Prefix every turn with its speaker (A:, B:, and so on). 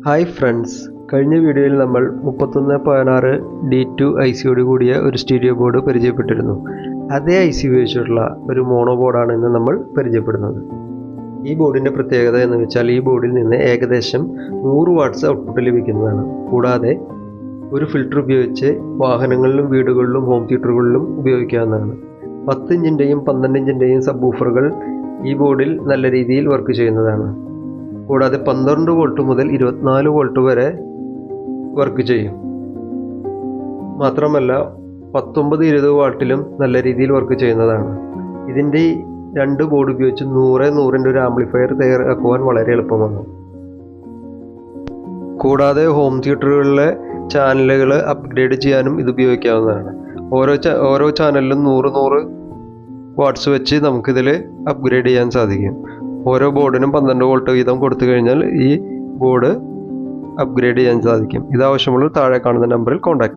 A: Hi friends, കഴിഞ്ഞ വീഡിയോയിൽ നമ്മൾ 3116 D2 IC കൂടിയ ഒരു സ്റ്റീരിയോ ബോർഡ് പരിചയപ്പെട്ടിരുന്നു. അതേ IC ഉപയോഗിച്ചിട്ടുള്ള ഒരു മോണോ ബോർഡാണ് ഇന്ന് നമ്മൾ പരിചയപ്പെടുന്നത്. ഈ ബോർഡിൻ്റെ പ്രത്യേകത എന്ന് വെച്ചാൽ ഈ ബോർഡിൽ നിന്ന് ഏകദേശം 100 വാട്ട്സ് ഔട്ട്പുട്ട് ലഭിക്കുന്നതാണ്. കൂടാതെ ഒരു ഫിൽറ്റർ ഉപയോഗിച്ച് വാഹനങ്ങളിലും വീടുകളിലും ഹോം തിയേറ്ററുകളിലും ഉപയോഗിക്കാവുന്നതാണ്. 10 ഇഞ്ചിൻ്റെയും 12 ഇഞ്ചിൻ്റെയും സബ് വൂഫറുകൾ ഈ ബോർഡിൽ നല്ല രീതിയിൽ വർക്ക് ചെയ്യുന്നതാണ്. കൂടാതെ 12 വോൾട്ട് മുതൽ 24 വോൾട്ട് വരെ വർക്ക് ചെയ്യും. മാത്രമല്ല 19-20 വാട്ടിലും നല്ല രീതിയിൽ വർക്ക് ചെയ്യുന്നതാണ്. ഇതിൻ്റെ 2 ബോർഡ് ഉപയോഗിച്ച് 100-100ൻ്റെ ഒരു ആംപ്ലിഫയർ തയ്യാറാക്കുവാൻ വളരെ എളുപ്പമാണ്. കൂടാതെ ഹോം തിയേറ്ററുകളിലെ ചാനലുകൾ അപ്ഗ്രേഡ് ചെയ്യാനും ഇത് ഉപയോഗിക്കാവുന്നതാണ്. ഓരോ ചാനലിലും 100 വാട്ട്സ് വെച്ച് നമുക്കിതിൽ അപ്ഗ്രേഡ് ചെയ്യാൻ സാധിക്കും. ഓരോ ബോർഡിനും 12 വോൾട്ട് വീതം കൊടുത്തു കഴിഞ്ഞാൽ ഈ ബോർഡ് അപ്ഗ്രേഡ് ചെയ്യാൻ സാധിക്കും. ഇതാവശ്യമുള്ള താഴെ കാണുന്ന നമ്പറിൽ കോൺടാക്ട്